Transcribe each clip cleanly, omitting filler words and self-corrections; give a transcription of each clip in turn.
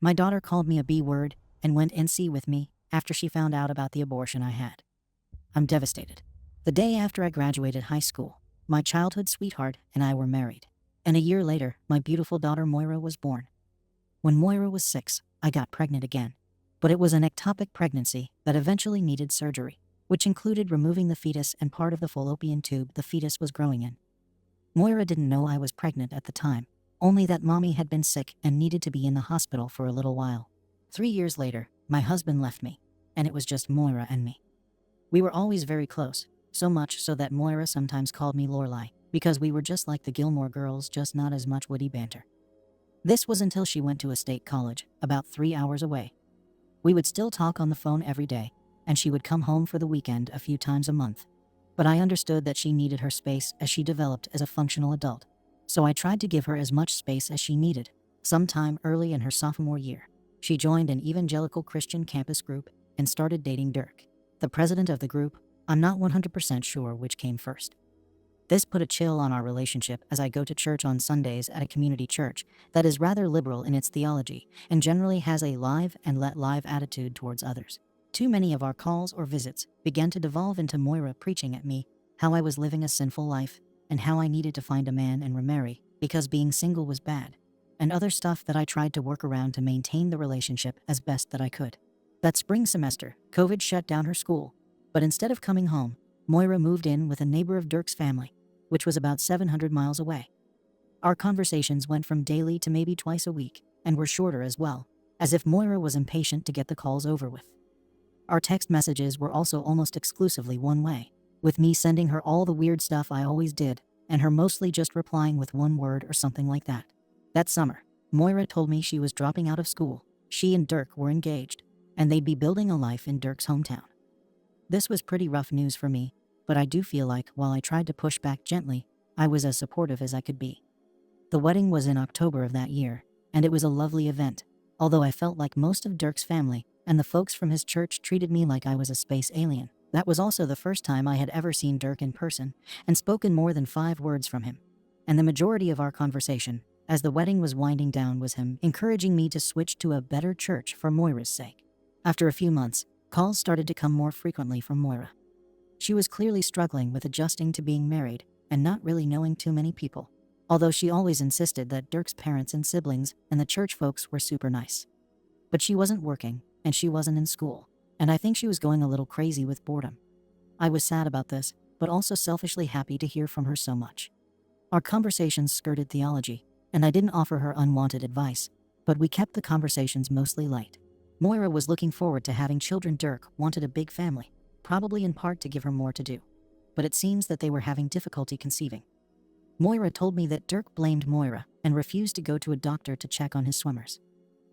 My daughter called me a B word and went NC with me after she found out about the abortion I had. I'm devastated. The day after I graduated high school, my childhood sweetheart and I were married. And a year later, my beautiful daughter Moira was born. When Moira was 6, I got pregnant again. But it was an ectopic pregnancy that eventually needed surgery, which included removing the fetus and part of the fallopian tube the fetus was growing in. Moira didn't know I was pregnant at the time, only that mommy had been sick and needed to be in the hospital for a little while. 3 years later, my husband left me, and it was just Moira and me. We were always very close, so much so that Moira sometimes called me Lorelai, because we were just like the Gilmore Girls, just not as much witty banter. This was until she went to a state college, about 3 hours away. We would still talk on the phone every day, and she would come home for the weekend a few times a month. But I understood that she needed her space as she developed as a functional adult. So I tried to give her as much space as she needed. Sometime early in her sophomore year, she joined an evangelical Christian campus group and started dating Dirk, the president of the group. I'm not 100% sure which came first. This put a chill on our relationship as I go to church on Sundays at a community church that is rather liberal in its theology and generally has a live and let live attitude towards others. Too many of our calls or visits began to devolve into Moira preaching at me how I was living a sinful life and how I needed to find a man and remarry because being single was bad, and other stuff that I tried to work around to maintain the relationship as best that I could. That spring semester, COVID shut down her school, but instead of coming home, Moira moved in with a neighbor of Dirk's family, which was about 700 miles away. Our conversations went from daily to maybe twice a week, and were shorter as well, as if Moira was impatient to get the calls over with. Our text messages were also almost exclusively one way, with me sending her all the weird stuff I always did, and her mostly just replying with one word or something like that. That summer, Moira told me she was dropping out of school. She and Dirk were engaged, and they'd be building a life in Dirk's hometown. This was pretty rough news for me, but I do feel like while I tried to push back gently, I was as supportive as I could be. The wedding was in October of that year, and it was a lovely event, although I felt like most of Dirk's family and the folks from his church treated me like I was a space alien. That was also the first time I had ever seen Dirk in person and spoken more than 5 words from him. And the majority of our conversation, as the wedding was winding down, was him encouraging me to switch to a better church for Moira's sake. After a few months, calls started to come more frequently from Moira. She was clearly struggling with adjusting to being married and not really knowing too many people, although she always insisted that Dirk's parents and siblings and the church folks were super nice. But she wasn't working, and she wasn't in school, and I think she was going a little crazy with boredom. I was sad about this, but also selfishly happy to hear from her so much. Our conversations skirted theology, and I didn't offer her unwanted advice, but we kept the conversations mostly light. Moira was looking forward to having children. Dirk wanted a big family, probably in part to give her more to do, but it seems that they were having difficulty conceiving. Moira told me that Dirk blamed Moira and refused to go to a doctor to check on his swimmers.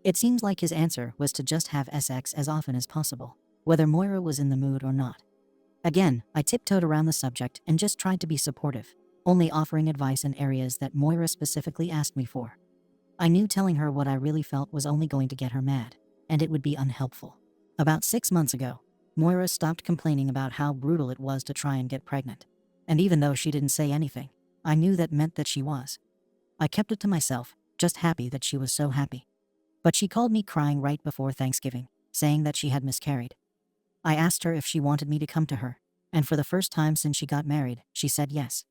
It seems like his answer was to just have sex as often as possible, whether Moira was in the mood or not. Again, I tiptoed around the subject and just tried to be supportive, only offering advice in areas that Moira specifically asked me for. I knew telling her what I really felt was only going to get her mad, and it would be unhelpful. About 6 months ago, Moira stopped complaining about how brutal it was to try and get pregnant. And even though she didn't say anything, I knew that meant that she was. I kept it to myself, just happy that she was so happy. But she called me crying right before Thanksgiving, saying that she had miscarried. I asked her if she wanted me to come to her, and for the first time since she got married, she said yes.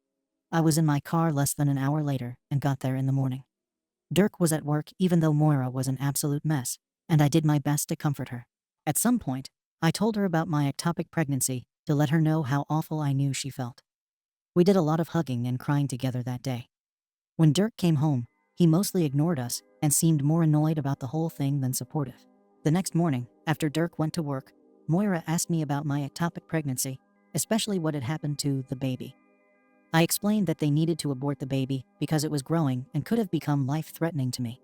I was in my car less than an hour later and got there in the morning. Dirk was at work even though Moira was an absolute mess, and I did my best to comfort her. At some point, I told her about my ectopic pregnancy to let her know how awful I knew she felt. We did a lot of hugging and crying together that day. When Dirk came home, he mostly ignored us and seemed more annoyed about the whole thing than supportive. The next morning, after Dirk went to work, Moira asked me about my ectopic pregnancy, especially what had happened to the baby. I explained that they needed to abort the baby because it was growing and could have become life-threatening to me.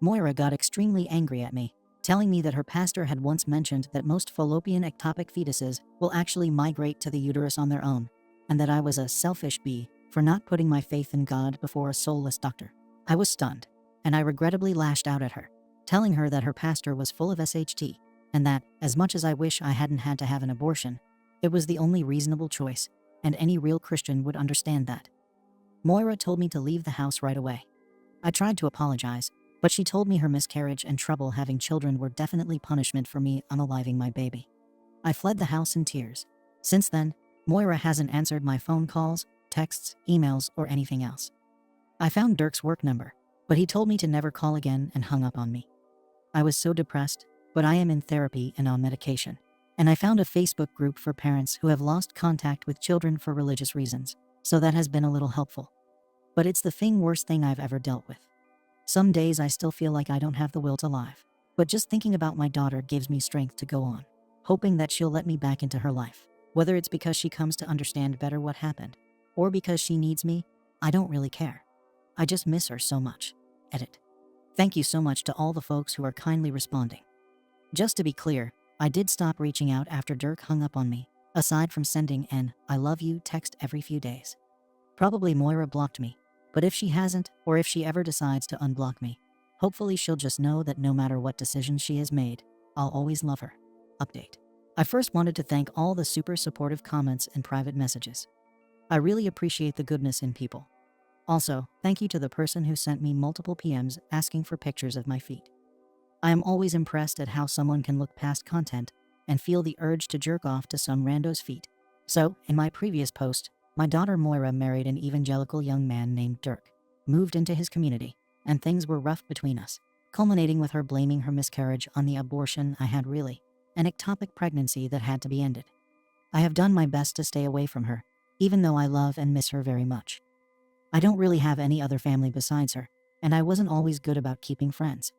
Moira got extremely angry at me, telling me that her pastor had once mentioned that most fallopian ectopic fetuses will actually migrate to the uterus on their own, and that I was a selfish bee for not putting my faith in God before a soulless doctor. I was stunned, and I regrettably lashed out at her, telling her that her pastor was full of SHT, and that, as much as I wish I hadn't had to have an abortion, it was the only reasonable choice, and any real Christian would understand that. Moira told me to leave the house right away. I tried to apologize, But she told me her miscarriage and trouble having children were definitely punishment for me unaliving my baby. I fled the house in tears. Since then, Moira hasn't answered my phone calls, texts, emails, or anything else. I found Dirk's work number, but he told me to never call again and hung up on me. I was so depressed, but I am in therapy and on medication. And I found a Facebook group for parents who have lost contact with children for religious reasons, so that has been a little helpful. But it's the worst thing I've ever dealt with. Some days I still feel like I don't have the will to live, but just thinking about my daughter gives me strength to go on, hoping that she'll let me back into her life. Whether it's because she comes to understand better what happened, or because she needs me, I don't really care. I just miss her so much. Edit. Thank you so much to all the folks who are kindly responding. Just to be clear, I did stop reaching out after Dirk hung up on me, aside from sending an "I love you" text every few days. Probably Moira blocked me, but if she hasn't, or if she ever decides to unblock me, hopefully she'll just know that no matter what decisions she has made, I'll always love her. Update. I first wanted to thank all the super supportive comments and private messages. I really appreciate the goodness in people. Also, thank you to the person who sent me multiple PMs asking for pictures of my feet. I am always impressed at how someone can look past content and feel the urge to jerk off to some rando's feet. So, in my previous post, my daughter Moira married an evangelical young man named Dirk, moved into his community, and things were rough between us, culminating with her blaming her miscarriage on the abortion I had, really, an ectopic pregnancy that had to be ended. I have done my best to stay away from her, even though I love and miss her very much. I don't really have any other family besides her, and I wasn't always good about keeping friends.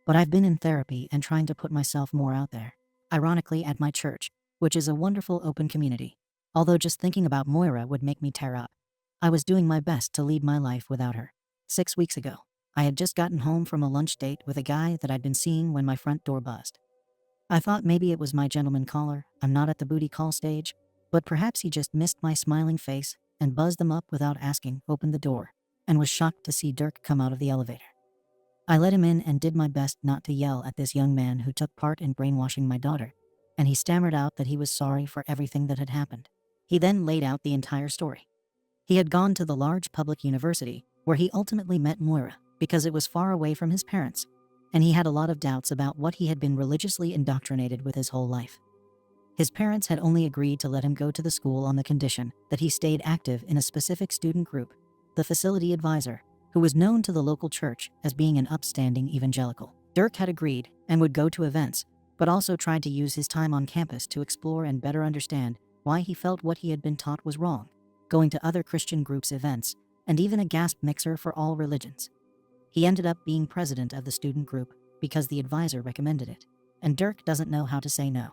But I've been in therapy and trying to put myself more out there, ironically at my church, which is a wonderful open community. Although just thinking about Moira would make me tear up. I was doing my best to lead my life without her. 6 weeks ago, I had just gotten home from a lunch date with a guy that I'd been seeing when my front door buzzed. I thought maybe it was my gentleman caller, I'm not at the booty call stage, but perhaps he just missed my smiling face and buzzed them up without asking, opened the door, and was shocked to see Dirk come out of the elevator. I let him in and did my best not to yell at this young man who took part in brainwashing my daughter, and he stammered out that he was sorry for everything that had happened. He then laid out the entire story. He had gone to the large public university where he ultimately met Moira because it was far away from his parents, and he had a lot of doubts about what he had been religiously indoctrinated with his whole life. His parents had only agreed to let him go to the school on the condition that he stayed active in a specific student group, the facility advisor, who was known to the local church as being an upstanding evangelical. Dirk had agreed and would go to events, but also tried to use his time on campus to explore and better understand why he felt what he had been taught was wrong, going to other Christian groups' events, and even a gasp mixer for all religions. He ended up being president of the student group because the advisor recommended it, and Dirk doesn't know how to say no.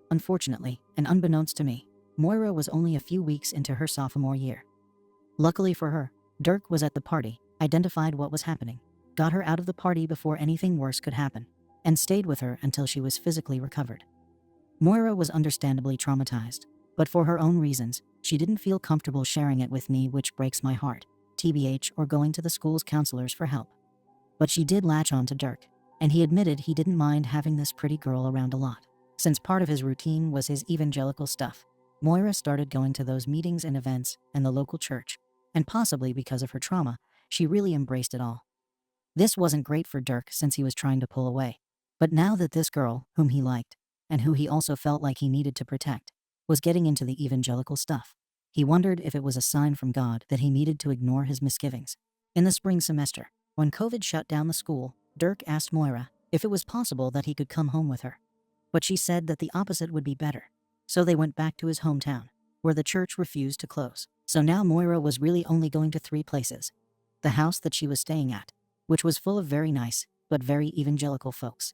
Unfortunately, and unbeknownst to me, Moira was only a few weeks into her sophomore year. Luckily for her, Dirk was at the party, identified what was happening, got her out of the party before anything worse could happen, and stayed with her until she was physically recovered. Moira was understandably traumatized, but for her own reasons, she didn't feel comfortable sharing it with me, which breaks my heart, TBH, or going to the school's counselors for help. But she did latch on to Dirk, and he admitted he didn't mind having this pretty girl around a lot. Since part of his routine was his evangelical stuff, Moira started going to those meetings and events and the local church, and possibly because of her trauma, she really embraced it all. This wasn't great for Dirk since he was trying to pull away, but now that this girl, whom he liked, and who he also felt like he needed to protect, was getting into the evangelical stuff, he wondered if it was a sign from God that he needed to ignore his misgivings. In the spring semester, when COVID shut down the school, Dirk asked Moira if it was possible that he could come home with her. But she said that the opposite would be better. So they went back to his hometown, where the church refused to close. So now Moira was really only going to 3 places. The house that she was staying at, which was full of very nice, but very evangelical folks.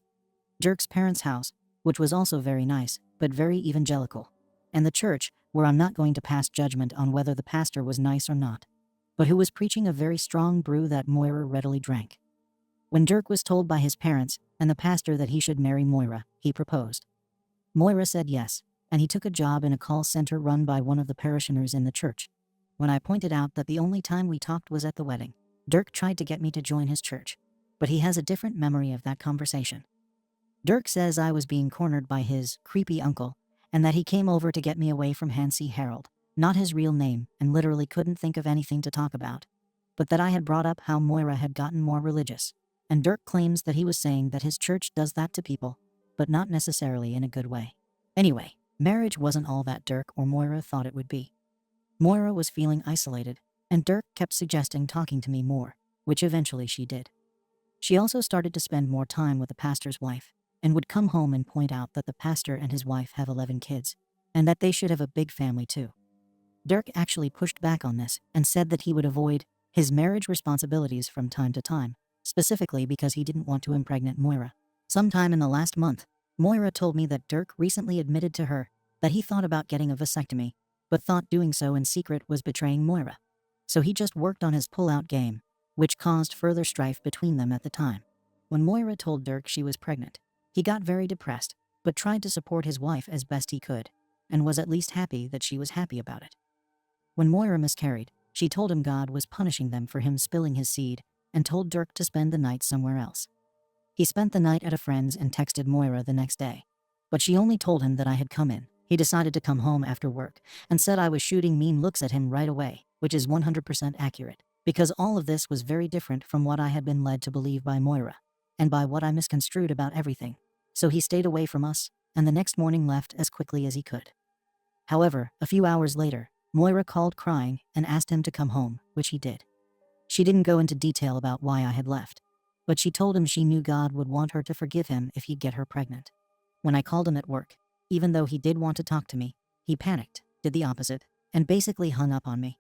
Dirk's parents' house, which was also very nice, but very evangelical. And the church, where I'm not going to pass judgment on whether the pastor was nice or not, but who was preaching a very strong brew that Moira readily drank. When Dirk was told by his parents and the pastor that he should marry Moira, he proposed. Moira said yes, and he took a job in a call center run by one of the parishioners in the church. When I pointed out that the only time we talked was at the wedding, Dirk tried to get me to join his church, but he has a different memory of that conversation. Dirk says I was being cornered by his creepy uncle, and that he came over to get me away from Hansi Harold, not his real name, and literally couldn't think of anything to talk about, but that I had brought up how Moira had gotten more religious, and Dirk claims that he was saying that his church does that to people, but not necessarily in a good way. Anyway, marriage wasn't all that Dirk or Moira thought it would be. Moira was feeling isolated, and Dirk kept suggesting talking to me more, which eventually she did. She also started to spend more time with the pastor's wife, and would come home and point out that the pastor and his wife have 11 kids, and that they should have a big family too. Dirk actually pushed back on this and said that he would avoid his marriage responsibilities from time to time, specifically because he didn't want to impregnate Moira. Sometime in the last month, Moira told me that Dirk recently admitted to her that he thought about getting a vasectomy, but thought doing so in secret was betraying Moira. So he just worked on his pull-out game, which caused further strife between them at the time. When Moira told Dirk she was pregnant, he got very depressed, but tried to support his wife as best he could, and was at least happy that she was happy about it. When Moira miscarried, she told him God was punishing them for him spilling his seed, and told Dirk to spend the night somewhere else. He spent the night at a friend's and texted Moira the next day, but she only told him that I had come in. He decided to come home after work, and said I was shooting mean looks at him right away, which is 100% accurate, because all of this was very different from what I had been led to believe by Moira, and by what I misconstrued about everything. So he stayed away from us, and the next morning left as quickly as he could. However, a few hours later, Moira called crying and asked him to come home, which he did. She didn't go into detail about why I had left, but she told him she knew God would want her to forgive him if he'd get her pregnant. When I called him at work, even though he did want to talk to me, he panicked, did the opposite, and basically hung up on me.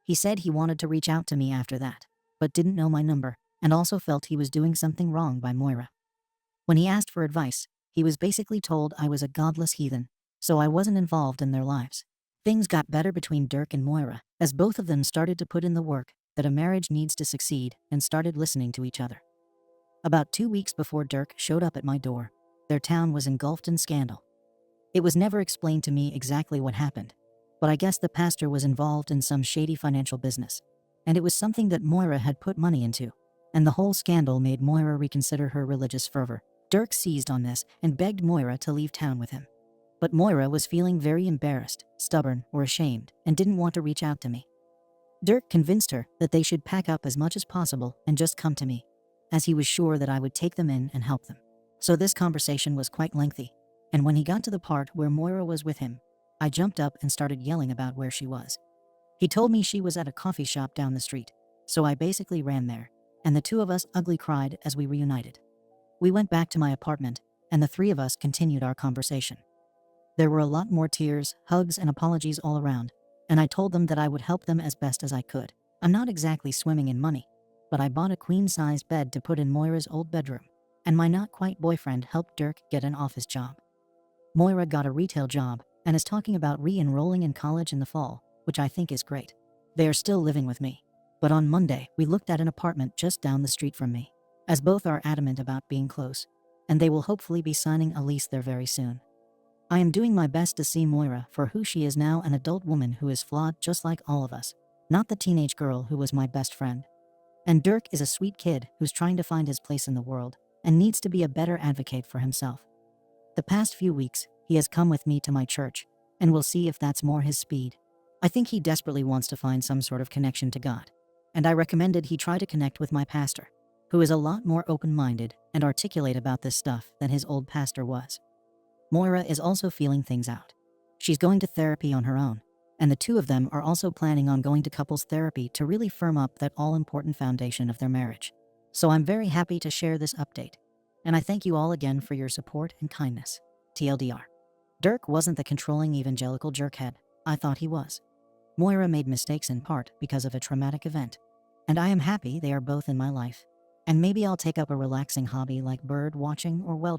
He said he wanted to reach out to me after that, but didn't know my number, and also felt he was doing something wrong by Moira. When he asked for advice, he was basically told I was a godless heathen, so I wasn't involved in their lives. Things got better between Dirk and Moira, as both of them started to put in the work that a marriage needs to succeed and started listening to each other. About 2 weeks before Dirk showed up at my door, their town was engulfed in scandal. It was never explained to me exactly what happened, but I guess the pastor was involved in some shady financial business, and it was something that Moira had put money into, and the whole scandal made Moira reconsider her religious fervor. Dirk seized on this and begged Moira to leave town with him. But Moira was feeling very embarrassed, stubborn, or ashamed, and didn't want to reach out to me. Dirk convinced her that they should pack up as much as possible and just come to me, as he was sure that I would take them in and help them. So this conversation was quite lengthy, and when he got to the part where Moira was with him, I jumped up and started yelling about where she was. He told me she was at a coffee shop down the street, so I basically ran there, and the two of us ugly cried as we reunited. We went back to my apartment, and the three of us continued our conversation. There were a lot more tears, hugs, and apologies all around, and I told them that I would help them as best as I could. I'm not exactly swimming in money, but I bought a queen-sized bed to put in Moira's old bedroom, and my not-quite-boyfriend helped Dirk get an office job. Moira got a retail job and is talking about re-enrolling in college in the fall, which I think is great. They are still living with me, but on Monday we looked at an apartment just down the street from me, as both are adamant about being close, and they will hopefully be signing a lease there very soon. I am doing my best to see Moira for who she is now, an adult woman who is flawed just like all of us, not the teenage girl who was my best friend. And Dirk is a sweet kid who's trying to find his place in the world and needs to be a better advocate for himself. The past few weeks, he has come with me to my church, and we'll see if that's more his speed. I think he desperately wants to find some sort of connection to God, and I recommended he try to connect with my pastor, who is a lot more open-minded and articulate about this stuff than his old pastor was. Moira is also feeling things out. She's going to therapy on her own, and the two of them are also planning on going to couples therapy to really firm up that all-important foundation of their marriage. So I'm very happy to share this update, and I thank you all again for your support and kindness. TLDR. Dirk wasn't the controlling evangelical jerkhead I thought he was. Moira made mistakes in part because of a traumatic event, and I am happy they are both in my life. And maybe I'll take up a relaxing hobby like bird watching or welding.